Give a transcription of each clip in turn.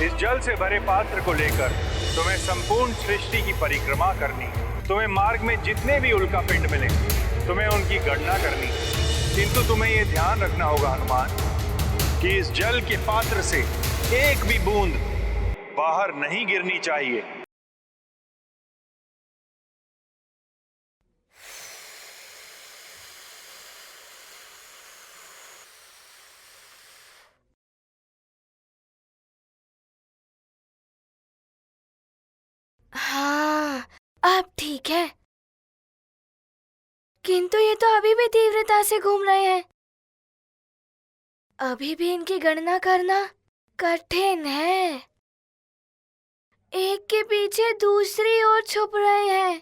इस जल से भरे पात्र को लेकर तुम्हें संपूर्ण सृष्टि की परिक्रमा करनी। तुम्हें मार्ग में जितने भी उल्कापिंड मिले तुम्हें उनकी गणना करनी। किंतु तुम्हें यह ध्यान रखना होगा हनुमान कि इस जल के पात्र से एक भी बूंद बाहर नहीं गिरनी चाहिए। हाँ, अब ठीक है। किंतु ये तो अभी भी तीव्रता से घूम रहे हैं। अभी भी इनकी गणना करना कठिन है। एक के पीछे दूसरी ओर छुप रहे हैं।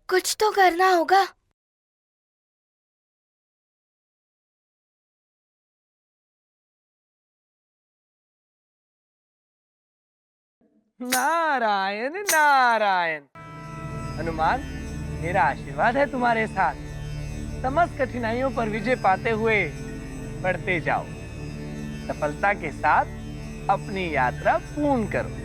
कुछ तो करना होगा। नारायण नारायण। हनुमान, मेरा आशीर्वाद है तुम्हारे साथ। समस्त कठिनाइयों पर विजय पाते हुए बढ़ते जाओ। सफलता के साथ अपनी यात्रा पूर्ण करो।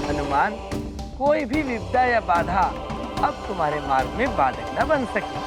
हनुमान, कोई भी विपदा या बाधा अब तुम्हारे मार्ग में बाधक न बन सके।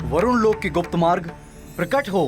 वरुण लोक की गुप्त मार्ग प्रकट हो।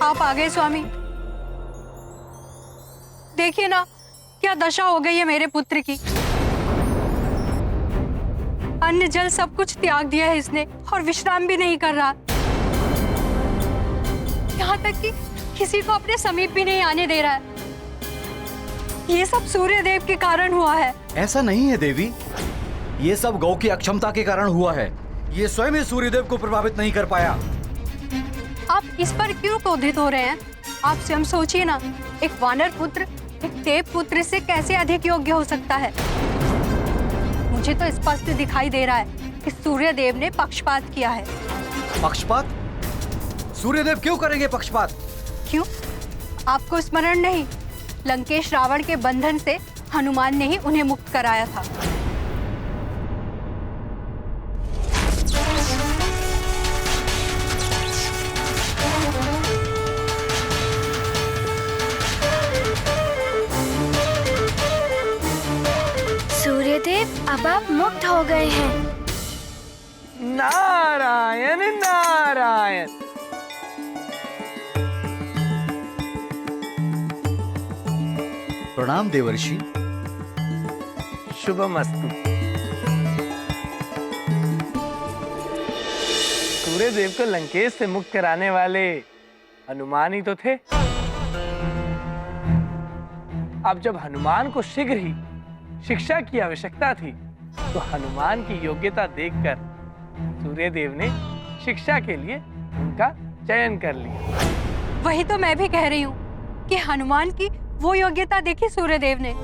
आप आ गए स्वामी। देखिए ना क्या दशा हो गई है मेरे पुत्र की। अन्न जल सब कुछ त्याग दिया है इसने और विश्राम भी नहीं कर रहा। यहाँ तक कि किसी को अपने समीप भी नहीं आने दे रहा है। ये सब सूर्य देव के कारण हुआ है। ऐसा नहीं है देवी, ये सब गौ की अक्षमता के कारण हुआ है। ये स्वयं ही सूर्यदेव को प्रभावित नहीं कर पाया। आप इस पर क्यों क्रोधित हो रहे हैं? आप स्वयं सोचिए ना, एक वानर पुत्र एक देव पुत्र से कैसे अधिक योग्य हो सकता है। मुझे तो स्पष्ट दिखाई दे रहा है कि सूर्य देव ने पक्षपात किया है। पक्षपात? सूर्यदेव क्यों करेंगे पक्षपात? क्यों? आपको स्मरण नहीं? लंकेश रावण के बंधन से हनुमान ने ही उन्हें मुक्त कराया था। सूर्यदेव, अब आप मुक्त हो गए हैं। नारायण नारायण। प्रणाम देवर्षि। शुभमस्तु। सूर्यदेव को लंकेश से मुक्त कराने वाले हनुमान ही तो थे। अब जब हनुमान को शीघ्र ही शिक्षा की आवश्यकता थी तो हनुमान की योग्यता देखकर सूर्यदेव ने शिक्षा के लिए उनका चयन कर लिया। वही तो मैं भी कह रही हूँ कि हनुमान की वो योग्यता देखी सूर्यदेव ने।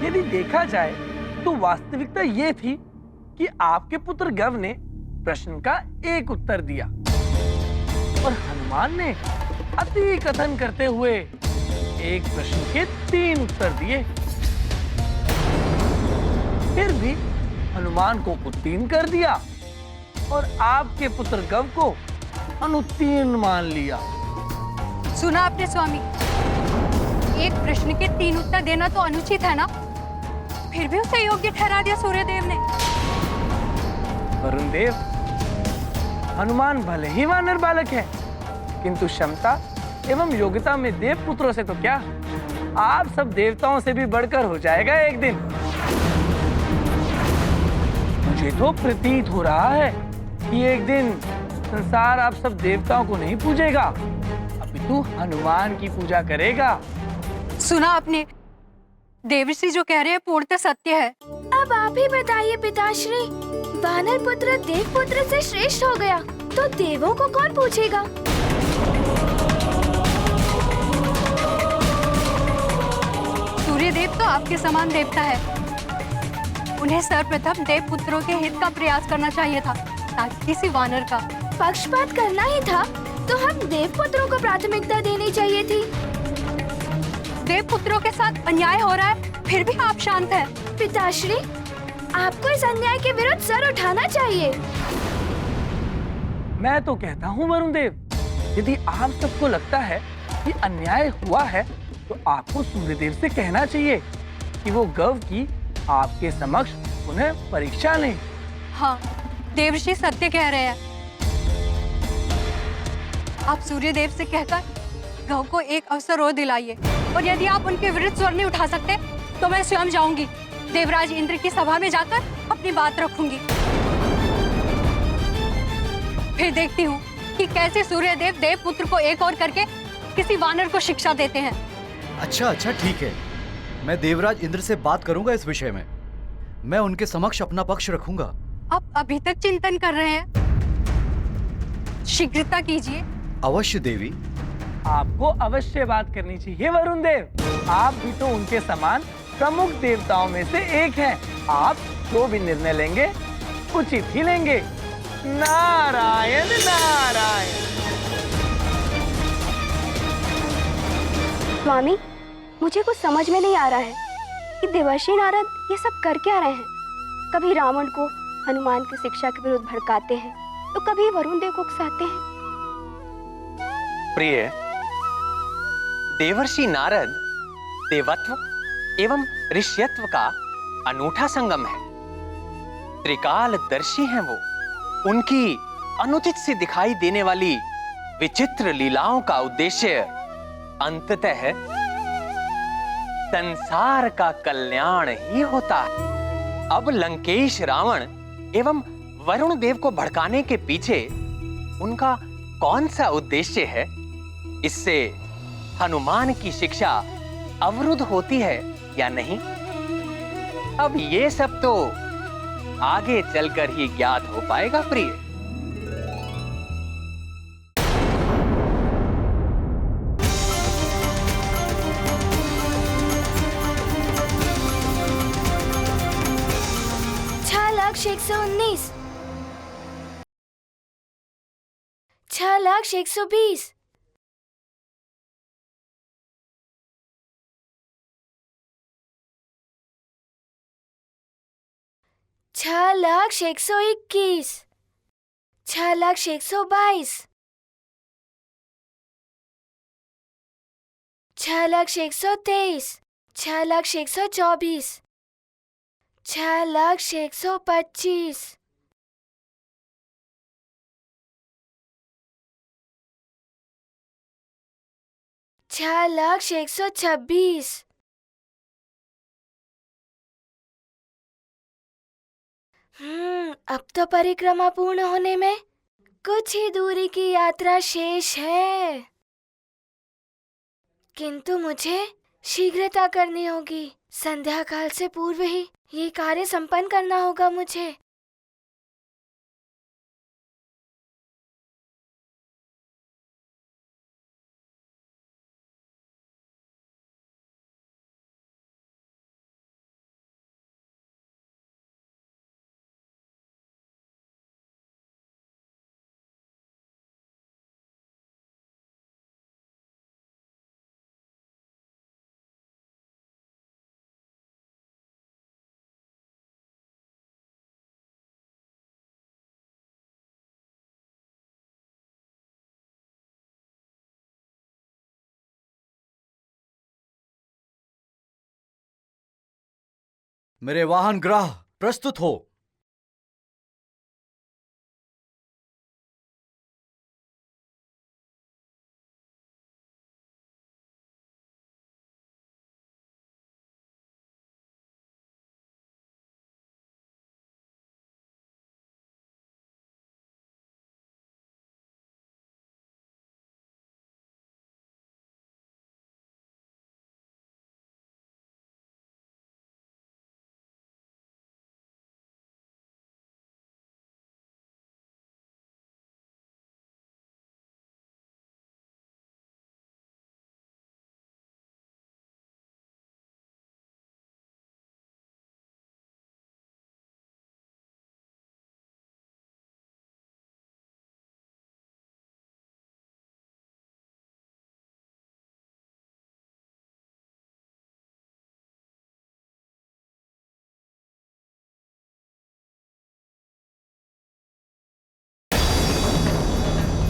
यदि देखा जाए तो वास्तविकता ये थी कि आपके पुत्र गव ने प्रश्न का एक उत्तर दिया और हनुमान ने अति कथन करते हुए एक प्रश्न के 3 उत्तर दिए। फिर भी हनुमान को उत्तीर्ण कर दिया और आपके पुत्र गव को अनुत्तीर्ण मान लिया। सुना आपने स्वामी, एक प्रश्न के 3 उत्तर देना तो अनुचित है ना, फिर भी उसे योग्य ठहरा दिया सूर्यदेव ने। वरुण देव, हनुमान भले ही वानर बालक है, किंतु क्षमता एवं योग्यता में देव पुत्रों से तो क्या, आप सब देवताओं से भी बढ़कर हो जाएगा एक दिन। मुझे तो प्रतीत हो रहा है कि एक दिन संसार आप सब देवताओं को नहीं पूजेगा, अपितु हनुमान की पूजा करेगा। सुना आपने, देवर्षि जो कह रहे हैं पूर्णतः सत्य है। अब आप ही बताइए पिताश्री, वानर पुत्र देव पुत्र से श्रेष्ठ हो गया तो देवों को कौन पूछेगा? सूर्यदेव तो आपके समान देवता है, उन्हें सर्वप्रथम देव पुत्रों के हित का प्रयास करना चाहिए था, ताकि किसी वानर का पक्षपात करना ही था तो हम देव पुत्रों को प्राथमिकता देनी चाहिए थी। देव पुत्रों के साथ अन्याय हो रहा है, फिर भी आप शांत हैं। पिताश्री, आपको इस अन्याय के विरुद्ध सर उठाना चाहिए। मैं तो कहता हूँ वरुण देव, यदि आप सबको लगता है कि अन्याय हुआ है तो आपको सूर्यदेव से कहना चाहिए कि वो गव की आपके समक्ष उन्हें परीक्षा लें। हाँ, देवर्षि सत्य कह रहे हैं। आप सूर्यदेव से कहकर गौ को एक अवसर और दिलाइए, और यदि आप उनके विरुद्ध स्वर नहीं उठा सकते तो मैं स्वयं जाऊंगी, देवराज इंद्र की सभा में जाकर अपनी बात रखूंगी। फिर देखती हूँ कि कैसे सूर्यदेव देव पुत्र को एक और करके किसी वानर को शिक्षा देते हैं। अच्छा ठीक है, मैं देवराज इंद्र से बात करूंगा इस विषय में। मैं उनके समक्ष अपना पक्ष रखूंगा। आप अभी तक चिंतन कर रहे हैं, शीघ्रता कीजिए। अवश्य देवी। आपको अवश्य बात करनी चाहिए वरुण देव, आप भी तो उनके समान प्रमुख देवताओं में से एक हैं। आप जो भी निर्णय लेंगे उचित ही लेंगे। नारायण नारायण। स्वामी, मुझे कुछ समझ में नहीं आ रहा है कि देवर्षि नारद ये सब कर क्या रहे हैं। कभी रावण को हनुमान की शिक्षा के विरुद्ध भड़काते हैं तो कभी वरुण देव को उकसाते हैं। प्रिय, देवर्षि नारद देवत्व एवं ऋष्यत्व का अनूठा संगम है। त्रिकालदर्शी हैं वो। उनकी अनुचित से दिखाई देने वाली विचित्र लीलाओं का उद्देश्य अंततः संसार का कल्याण ही होता है। अब लंकेश रावण एवं वरुण देव को भड़काने के पीछे उनका कौन सा उद्देश्य है? इससे हनुमान की शिक्षा अवरुद्ध होती है या नहीं? अब ये सब तो आगे चलकर ही ज्ञात हो पाएगा प्रिय। लाख 119, 6,120, 6,121, 6,122, 6,123, 6,124, 6,125, 6,126। अब तो परिक्रमा पूर्ण होने में कुछ ही दूरी की यात्रा शेष है, किंतु मुझे शीघ्रता करनी होगी। संध्या काल से पूर्व ही ये कार्य संपन्न करना होगा मुझे। मेरे वाहन ग्रह प्रस्तुत हो।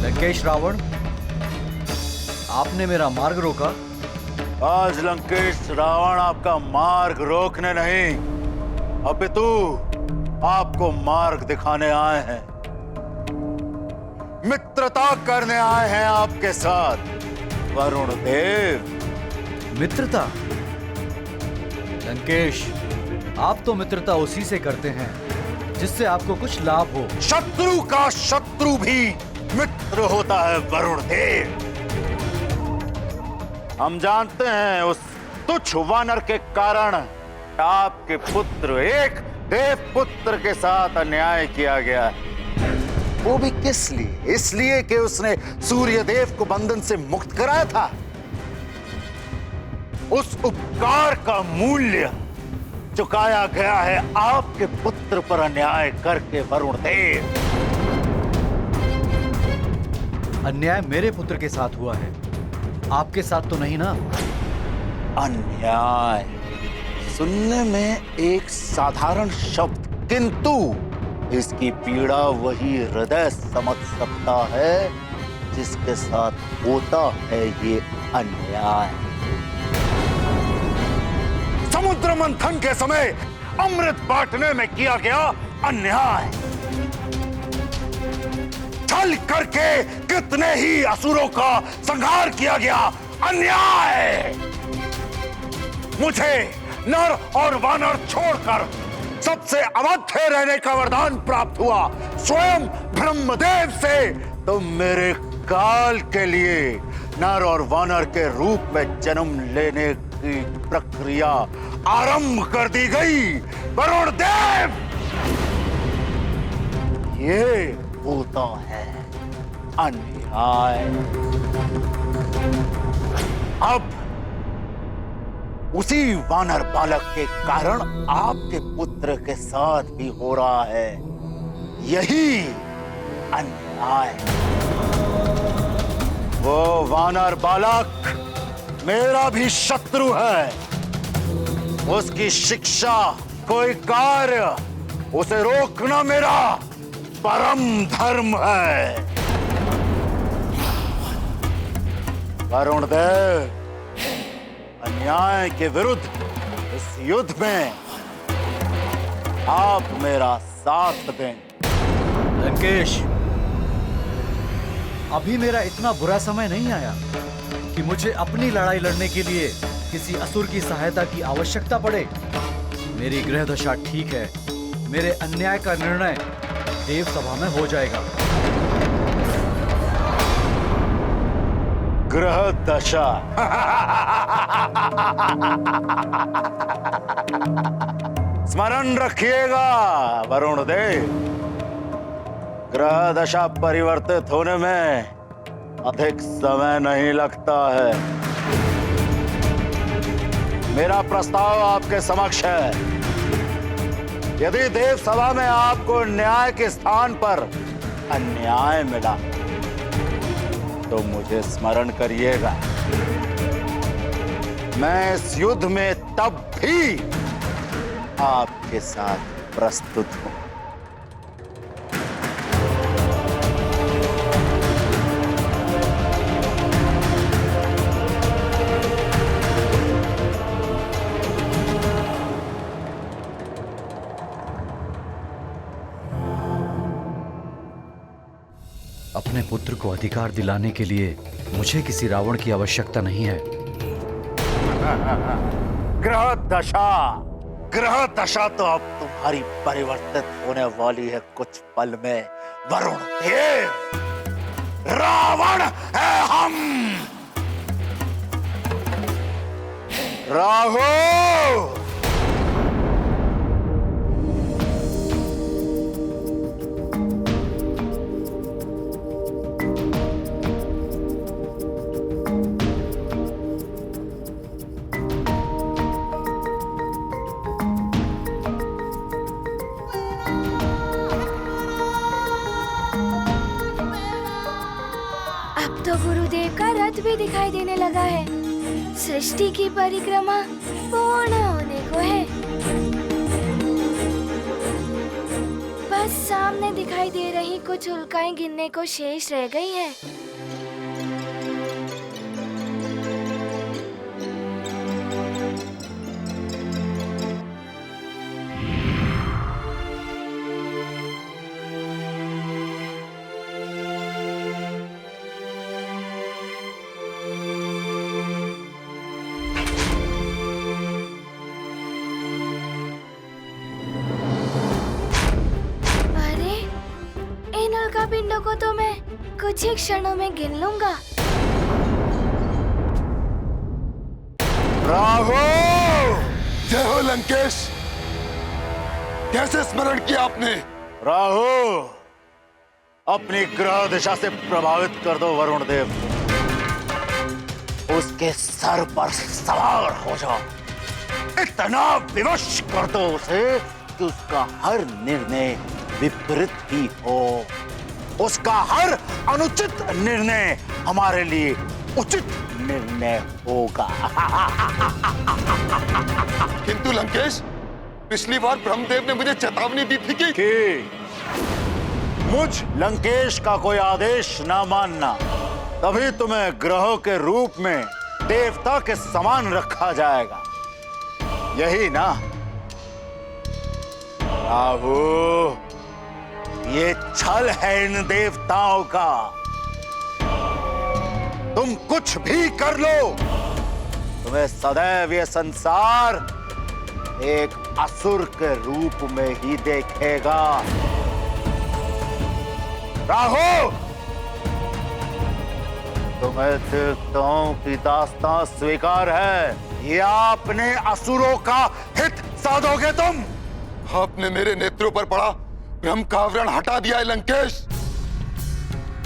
लंकेश रावण, आपने मेरा मार्ग रोका। आज लंकेश रावण आपका मार्ग रोकने नहीं, अपितु आपको मार्ग दिखाने आए हैं। मित्रता करने आए हैं आपके साथ वरुण देव। मित्रता? लंकेश, आप तो मित्रता उसी से करते हैं जिससे आपको कुछ लाभ हो। शत्रु का शत्रु भी मित्र होता है वरुण देव। हम जानते हैं उस तुच्छ वानर के कारण आपके पुत्र, एक देव पुत्र के साथ अन्याय किया गया। वो भी किस लिए? इसलिए कि उसने सूर्य देव को बंधन से मुक्त कराया था। उस उपकार का मूल्य चुकाया गया है आपके पुत्र पर अन्याय करके वरुण देव। अन्याय मेरे पुत्र के साथ हुआ है, आपके साथ तो नहीं ना? अन्याय सुनने में एक साधारण शब्द, किंतु इसकी पीड़ा वही हृदय समझ सकता है जिसके साथ होता है ये अन्याय। समुद्र मंथन के समय अमृत बांटने में किया गया अन्याय, छल करके कितने ही असुरों का संहार किया गया अन्याय। मुझे नर और वानर छोड़कर सबसे अवध्य रहने का वरदान प्राप्त हुआ स्वयं ब्रह्मदेव से। तो मेरे काल के लिए नर और वानर के रूप में जन्म लेने की प्रक्रिया आरंभ कर दी गई वरुण देव। ये होता है अन्याय। अब उसी वानर बालक के कारण आपके पुत्र के साथ भी हो रहा है यही अन्याय। वो वानर बालक मेरा भी शत्रु है। उसकी शिक्षा, कोई कार्य, उसे रोकना मेरा परम धर्म है। वरुण देव, अन्याय के विरुद्ध इस युद्ध में आप मेरा साथ दें। लंकेश, अभी मेरा इतना बुरा समय नहीं आया कि मुझे अपनी लड़ाई लड़ने के लिए किसी असुर की सहायता की आवश्यकता पड़े। मेरी ग्रह दशा ठीक है, मेरे अन्याय का निर्णय देव सभा में हो जाएगा। ग्रह दशा स्मरण रखिएगा वरुण देव, ग्रह दशा परिवर्तित होने में अधिक समय नहीं लगता है। मेरा प्रस्ताव आपके समक्ष है। यदि देव सभा में आपको न्याय के स्थान पर अन्याय मिला तो मुझे स्मरण करिएगा। मैं इस युद्ध में तब भी आपके साथ प्रस्तुत हूं। अपने पुत्र को अधिकार दिलाने के लिए मुझे किसी रावण की आवश्यकता नहीं है। ग्रह दशा तो अब तुम्हारी परिवर्तित होने वाली है कुछ पल में वरुण देव। रावण है हम। राहु अब तो गुरुदेव का रथ भी दिखाई देने लगा है। सृष्टि की परिक्रमा पूर्ण होने को है। बस सामने दिखाई दे रही कुछ उल्काएं गिनने को शेष रह गई हैं। पिंडों को तो मैं कुछ ही क्षणों में गिन लूंगा। राहु! जय हो लंकेश। कैसे स्मरण किया आपने? राहु, अपनी ग्रह दिशा से प्रभावित कर दो वरुण देव। उसके सर पर सवार हो जाओ। इतना विवश कर दो उसे कि उसका हर निर्णय विपरीत ही हो। उसका हर अनुचित निर्णय हमारे लिए उचित निर्णय होगा। किंतु लंकेश, पिछली बार ब्रह्मदेव ने मुझे चेतावनी दी थी कि मुझ लंकेश का कोई आदेश ना मानना, तभी तुम्हें ग्रहों के रूप में देवता के समान रखा जाएगा, यही ना? राहु, ये छल है इन देवताओं का। तुम कुछ भी कर लो, तुम्हें सदैव ये संसार एक असुर के रूप में ही देखेगा। राहु, तुम्हें देवताओं की दास्तां स्वीकार है या अपने असुरों का हित साधोगे तुम? आपने मेरे नेत्रों पर पड़ा ब्रह्म का आवरण हटा दिया है लंकेश।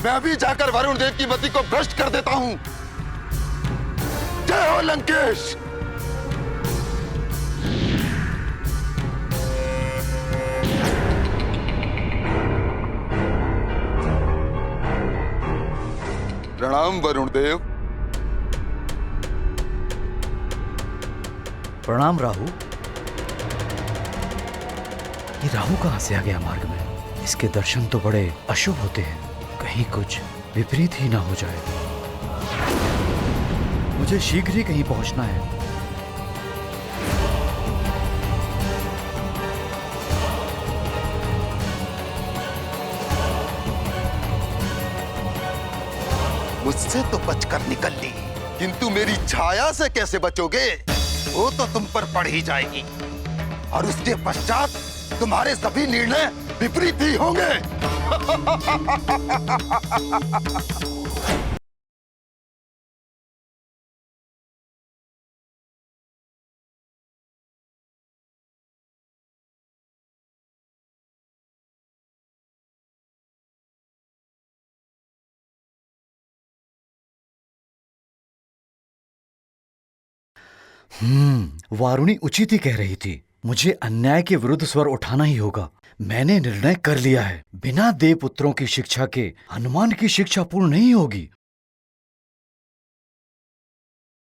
मैं अभी जाकर वरुण देव की मति को भ्रष्ट कर देता हूं। जय हो लंकेश। प्रणाम वरुण देव। प्रणाम राहु। ये राहु कहां से आ गया मार्ग में? इसके दर्शन तो बड़े अशुभ होते हैं, कहीं कुछ विपरीत ही ना हो जाए। मुझे शीघ्र ही कहीं पहुंचना है। मुझसे तो बचकर निकल ली, किंतु मेरी छाया से कैसे बचोगे? वो तो तुम पर पड़ ही जाएगी और उसके पश्चात तुम्हारे सभी निर्णय विपरीत ही होंगे। वारुणी उचित ही कह रही थी। मुझे अन्याय के विरुद्ध स्वर उठाना ही होगा। मैंने निर्णय कर लिया है, बिना देवपुत्रों की शिक्षा के हनुमान की शिक्षा पूर्ण नहीं होगी।